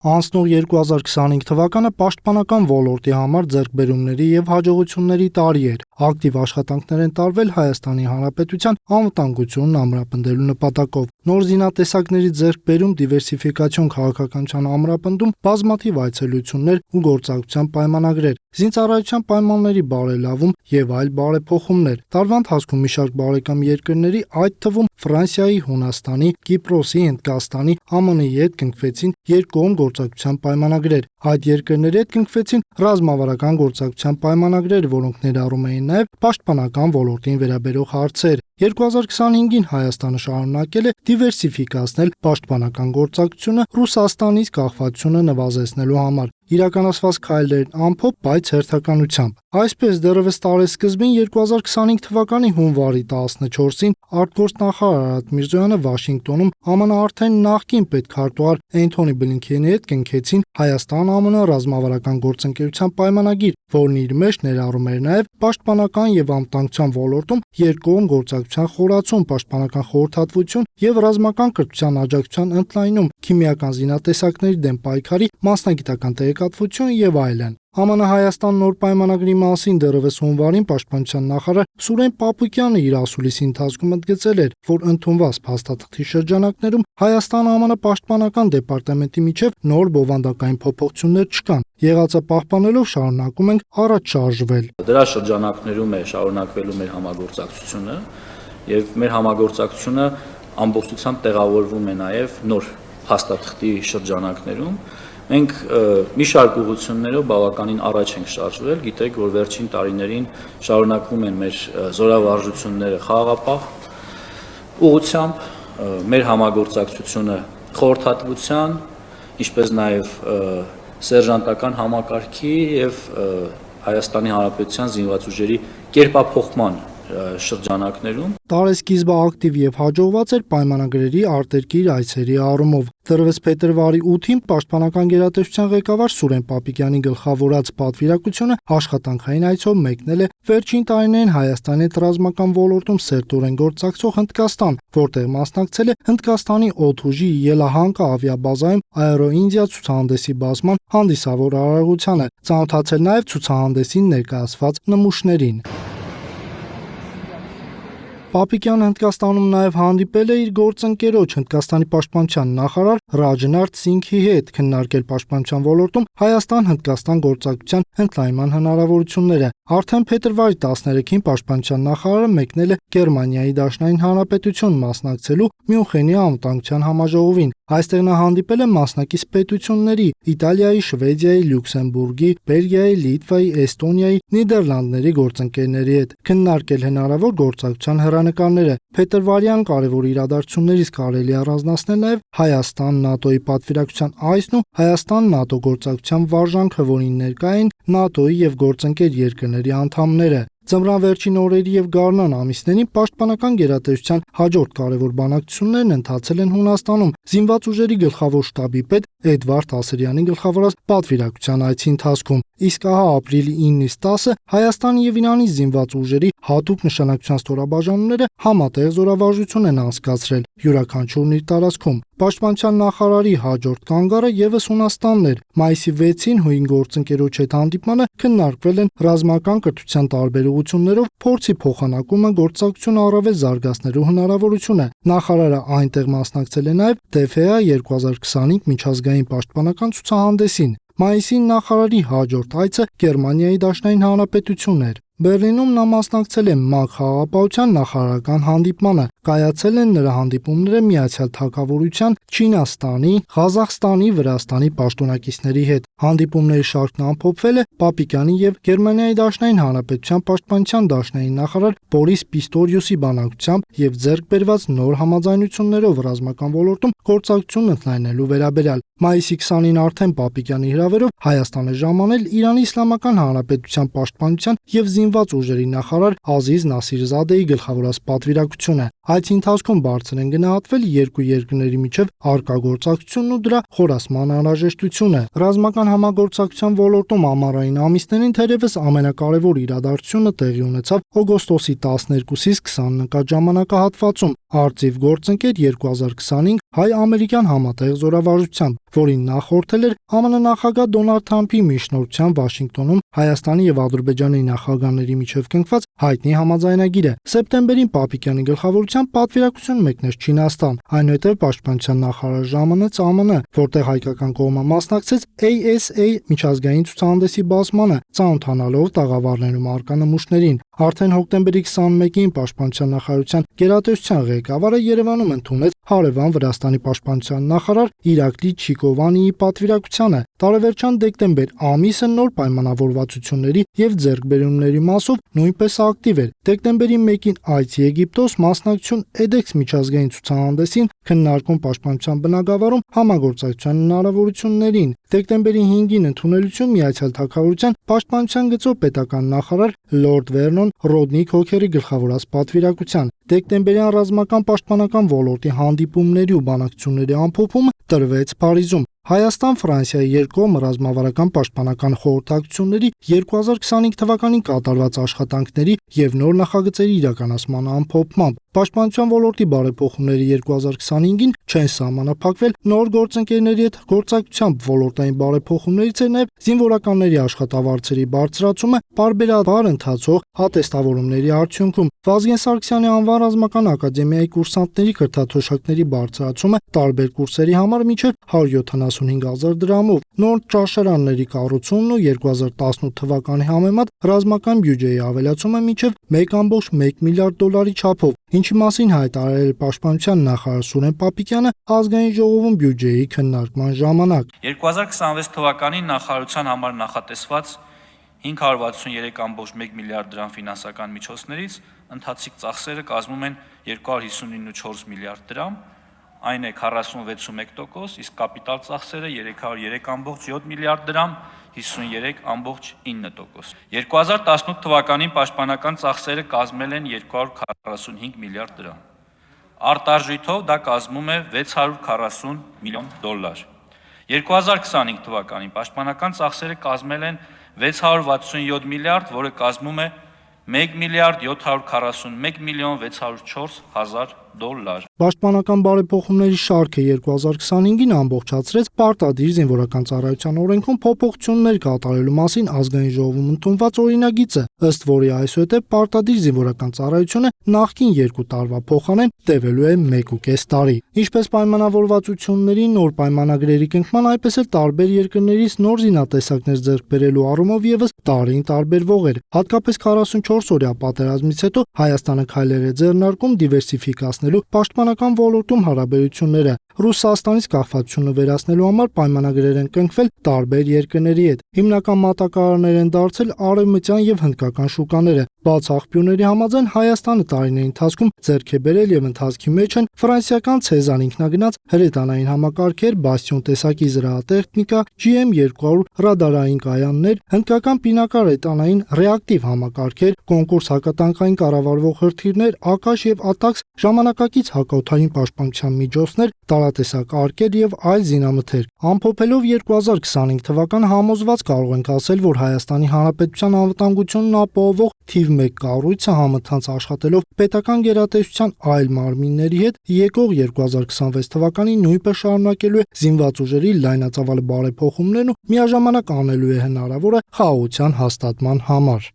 Անցնող 2025 թվականը պաշտպանական ոլորտի համար ձեռքբերումների և հաջողությունների տարի էր։ Ակտիվ աշխատանքներ են տարվել Հայաստանի Հանրապետության անվտանգությունն ամրապնդելու նպատակով։ Նոր զինատեսակների ձեռքբերում, դիվերսիֆիկացիոն քաղաքականության ամրապնդում, բազմաթիվ այցելություններ ու գործակցության պայմանագրեր, զինծառայության պայմանների բարելավում և այլ բարեփոխումներ։ Տարվա ընթացքում մի շարք բարեկամ երկրների, այդ թվում Ֆրանսիայի, Հունաստանի, Կիպրոսի, Հնդկաստանի, ԱՄՆ-ի հետ կնքվեցին երկկողմ գործակցության պայմանագրեր։ Այդ երկրների հետ կնքվեցին ռազմավարական գործակցության պայմանագրեր, որոնք ներառում էին նաև պաշտպանական ոլորտին վերաբերող հարցեր։ 2025-ին Հայաստանը շարունակել է դիվերսիֆիկացնել պաշտպանական գործակցությունը Ռուսաստանից կախվածությունը նվազեցնելու համար, իրականացված քայլերն ամփոփ, բայց հերթականությամբ։ Այսպես, դեռևս տարեսկզբին 2025 թվականի հունվարի 14-ին արտգործնախարար Արադ Միրզոյանը Վաշինգտոնում ԱՄՆ արդեն նախկին պետքարտուղար Էնթոնի Բլինքենի հետ կնքեցին Հայաստան-ԱՄՆ ռազմավարական գործընկերության պայմանագիր, որն իր մեջ ներառում էր նաև պաշտպանական և անվտանգության ոլորտում երկկողմ գործակցության խորացում, պաշտպանական խորհրդատվություն և ռազմական կրթության աջակցության ընդլայնում, քիմիական զինատեսակների դեմ պայքարի մասնագիտական տեղեկատվություն և այլն։ ԱՄՆ-Հայաստան նոր պայմանագրի մասին դեռևս հունվարին պաշտպանության նախարար Սուրեն Պապուկյանը իր ասուլիսի ընթացքում ընդգծել էր, որ ընդունված փաստաթղթի շրջանակներում Հայաստան-ԱՄՆ պաշտպանական դեպարտամենտի միջև նոր բովանդակային փոփոխություններ չկան։ Եղածը պահպանելով շարունակում ենք առաջ շարժվել։ Դրա շրջանակներում է շարունակվելու մեր համագործակցությունը եւ մեր համագործակցությունը ամբողջությամբ տեղավորվում է նաեւ նոր փաստաթղթի շրջանակներում։ Մենք մի շարք ուղղություններով բավականին առաջ ենք շարժվել, գիտեք, որ վերջին տարիներին շարունակվում են մեր զորավարժությունները խաղաղապահ ուղղությամբ, մեր համագործակցությունը խորհրդատվության, ինչպես նաև սերժանտական համակարգի եւ Հայաստանի Հանրապետության զինված ուժերի կերպափոխման շրջանակներում։ Տարեսկիզբը ակտիվ եւ հաջողված էր պայմանագրերի արտերկիր այցերի առումով։ Դեռևս փետրվարի 8-ին Պաշտպանական գերատեսչության ղեկավար Սուրեն Պապիկյանի գլխավորած պատվիրակությունը աշխատանքային այցով մեկնել է վերջին տարիներին Հայաստանի հետ ռազմական ոլորտում սերտորեն գործակցող Հնդկաստան, որտեղ մասնակցել է Հնդկաստանի օդուժի Ելահանկա ավիաբազայում Aero-India ցուցահանդեսի բացման հանդիսավոր արարողությանը, ծանոթացել նաև ցուցահանդեսին ներկայացված նմուշներին։ Պապիկյանը Հնդկաստանում նաև հանդիպել է իր գործընկերոջ Հնդկաստանի պաշտպանության նախարար Ռաջնարդ Սինգհի հետ, քննարկել պաշտպանության ոլորտում Հայաստան-Հնդկաստան գործակցության ընդլայնման հնարավորությունները։ Արդեն փետրվարի 13-ին պաշտպանության նախարարը մեկնել է Գերմանիայի Դաշնային Հանրապետություն մասնակցելու Մյունխենի անվտանգության համաժողովին։ Այստեղ նա հանդիպել է մասնակից պետությունների Իտալիայի, Շվեդիայի, Լյուքսեմբուրգի, Բելգիայի, Լիտվայի, Էստոնիայի, Նիդերլանդների գործընկերների հետ, քննարկել հնարավոր գործակցության հեռանկարները։ Փետրվարյան կարևոր իրադարձություններից կարելի է առանձնացնել նաև Հայաստան-ՆԱՏՕ-ի պատվիրակության այցն ու Հայաստան-ՆԱՏՕ գործակցության վարժանքը, որին ներկա էին ՆԱՏՕ-ի եւ գործընկեր երկրների անդամները։ Ձմռան վերջին օրերի եւ գարնան ամիսներին պաշտպանական գերատեսչության հաջորդ կարևոր բանակցություններն ընթացել են Հունաստանում զինված ուժերի գլխավոր շտաբի պետ Էդվարդ Ասրյանի գլխավորած պատվիրակության այցի ընթացքում։ Իսկ ահա ապրիլի 9-ից 10-ը Հայաստանի եւ Իրանի զինված ուժերի հատուկ նշանակության ստորաբաժանումները համատեղ զորավարժություն են անցկացրել յուրաքանչյուրն իր տարածքում։ Պաշտպանության նախարարի հաջորդ կանգառը եւս Հունաստանն էր։ Մայիսի 6-ին հույն գործընկերոջ հետ հանդիպմանը քննարկվել են ռազմական կրթության տարբեր ուղղություններով փորձի փոխանակումը, գործակցությունը առավել զարգացնելու հնարավորությունը։ Նախարարը այնտեղ մասնակցել է նաև ՏՖԱ 2025 միջազգային պաշտպանական ցուցահանդեսին։ Մայիսին նախարարի հաջորդ այցը Գերմանիայի Դաշնային Հանրապետությունն էր։ Բերլինում նա մասնակցել է ՄԱԿ խաղաղապահության նախարարական հանդիպմանը։ Կայացել են նրա հանդիպումները Միացյալ Թագավորության, Չինաստանի, Ղազախստանի, Վրաստանի պաշտոնակիցների հետ։ Հանդիպումների շարքն ամփոփվել է Պապիկյանի եւ Գերմանիայի Դաշնային Հանրապետության պաշտպանության դաշնային նախարար Բորիս Պիստորիուսի բանակցությամբ եւ ձեռք բերված նոր համաձայնություններով ռազմական ոլորտում գործակցություն ընդլայնելու վերաբերյալ։ Մայիսի 20-ին արդեն Պապիկյանի հրավերով Հայաստան է ժամանել Իրանի Իսլամական Հանրապետության պաշտպանության եւ զինված ուժերի նախարար Ազիզ Նասիրզադեի գլխավորած պատվիրակությունը։ Այցի ընթացքում բարձր են գնահատվել երկու երկրների միջև առկա գործակցությունն ու դրա խորացման անհրաժեշտությունը։ Ռազմական համագործակցության ոլորտում ամառային ամիսներին թերևս ամենակարևոր իրադարձությունը տեղի ունեցավ օգոստոսի 12-ից 20 նկատ ժամանակահատվածում։ Արծիվ գործընկեր 2025 հայ-ամերիկյան համատեղ զորավարժությամբ, որին նախորդել էր ԱՄՆ նախագահ Դոնալդ Թրամփի միջնորդությամբ Վաշինգտոնում Հայաստանի եւ Ադրբեջանի նախագահների միջև կնքված հայտնի համաձայնագիրը։ Սեպտեմբերին Պապիկյանի գլխավորությամբ պատվիրակություն մեկնեց Չինաստան, այնուհետև Պաշտպանության նախարար ժամանեց ԱՄՆ, որտեղ հայկական կողմը մասնակցեց ASA միջազգային ցուցահանդեսի բացմանը, ծանոթանալով տաղավարներում առկա նմուշներին։ Արդեն հոկտեմբերի 21-ին Պաշտպանության նախարարության գերատեսչության ղեկավարը Երևանում ընդունեց հարևան Վրաստանի պաշտպանության նախարար Իրակլի Չիկովանիի պատվիրակությանը։ Տարեվերջան դեկտեմբեր ամիսը նոր պայմանավորվածությունների եւ ձեռքբերումների մասով նույնպես ակտիվ էր։ Դեկտեմբերի 1-ին այցի Եգիպտոս մասնակցություն EDEX միջազգային ցուցահանդեսին քննարկում պաշտպանության բնագավառում համագործակցության հնարավորություններին։ Դեկտեմբերի 5-ին ընդունելություն Միացյալ Թագավորության պաշտպանության գծով պետական նախարար Լորդ Վերնոն Ռոդնիկ Հոքերի գլխավորած պատվիրակության։ Դեկտեմբերյան ռազմական պաշտպանական ոլորտի հանդիպումների ու բանակցությունների ամփոփումը տրվեց Փարիզում։ Հայաստան-Ֆրանսիայի երկկողմ ռազմավարական պաշտպանական խորհրդակցությունների 2025 թվականին կատարված աշխատանքների եւ նոր նախագծերի իրականացման ամփոփմամբ Պաշտպանության ոլորտի բարեփոխումների 2025-ին չեն սահմանափակվել նոր գործընկերների հետ գործակցությամբ ոլորտային բարեփոխումներից է նաեւ զինվորականների աշխատավարձերի բարձրացումը պարբերաբար ընթացող հատեստավորումների արդյունքում Վազգեն Սարգսյանի անվան ռազմական ակադեմիայի կուրսանտների կրթաթոշակների բարձրացումը տարբեր կուրսերի համար մինչև 175,000 դրամով, նոր ճաշարանների կառուցումն ու 2018 թվականի համեմատ ռազմական բյուջեի ավելացումը մինչև 1.1 միլիարդ դոլարի չափով, ինչի մասին հայտարարել է Պաշտպանության նախարար Սուրեն Պապիկյանը ազգային ժողովում բյուջեի քննարկման ժամանակ։ 2026 թվականին նախարարության համար նախատեսված 563.1 միլիարդ դրամ ֆինանսական միջոցներից ընթացիկ ծախսերը կազմում են 259.4 միլիարդ դրամ, այն է 46.1%, իսկ կապիտալ ծախսերը 303.7 միլիարդ դրամ, 53.9%։ 2018 թվականին պաշտպանական ծախսերը կազմել են 245 միլիարդ դրամ։ Արտարժույթով դա կազմում է 640 միլիոն դոլար։ 2025 թվականին պաշտպանական ծախսերը կազմել են 667 միլիարդ, որը կազմում է 1 միլիարդ 741 միլիոն 604 հազար դոլար։ Պաշտպանական բարեփոխումների շարքը 2025-ին ամբողջացրեց պարտադիր զինվորական ծառայության օրենքում փոփոխություններ կատարելու մասին ազգային ժողովում ընդունված օրինագիծը, ըստ որի այսուհետև պարտադիր զինվորական ծառայությունը նախկին 2 տարվա փոխանեն տևելու է 1.5 տարի։ Ինչպես պայմանավորվածությունների նոր պայմանագրերի կնքման, այնպես էլ տարբեր երկրներից նոր զինատեսակներ ձեռք բերելու առումով եւս տարին տարբերվող էր։ Հատկապես 44-օրյա պատերազմից հետո Հայաստանը քայլեր է ձեռնարկում դիվերսիֆիկացնելու պաշտպանական ոլորտում հարաբերությունները։ Ռուսաստանից կախվածությունը վերացնելու համար պայմանագրեր են կնքվել տարբեր երկրների հետ։ Հիմնական մատակարարներ են դարձել արևմտյան եւ հնդկական շուկաները։ Բաց աղբյուրների համաձայն Հայաստանը տարիների ընթացքում ձեռք է բերել եւ ընթացքի մեջ են ֆրանսիական Ցեզար ինքնագնաց հրետանային համակարգեր, Բաստիոն տեսակի զրահատեխնիկա, GM200 ռադարային կայաններ, հնդկական պինակար հրետանային ռեակտիվ համակարգեր, կոնկուրս հակատանկային կառավարվող հրթիռներ, Ակաշ եւ Ատաքս ժամանակակից հակաօդային պաշտպանության միջոցներ, տարատեսակ արկեր եւ այլ զինամթերք։ Ամփոփելով 2025 թվականը համոզված կարող ենք ասել, որ Հայաստանի Հանրապետության անվտանգությունն ապահովող թիվ 1 կառույցը համընթաց աշխատելով պետական գերատեսչության այլ մարմինների հետ եկող 2026 թվականին նույնպես շարունակելու է զինված ուժերի լայնածավալ բարեփոխումներն ու միաժամանակ անելու է հնարավորը խաղաղության հաստատման համար։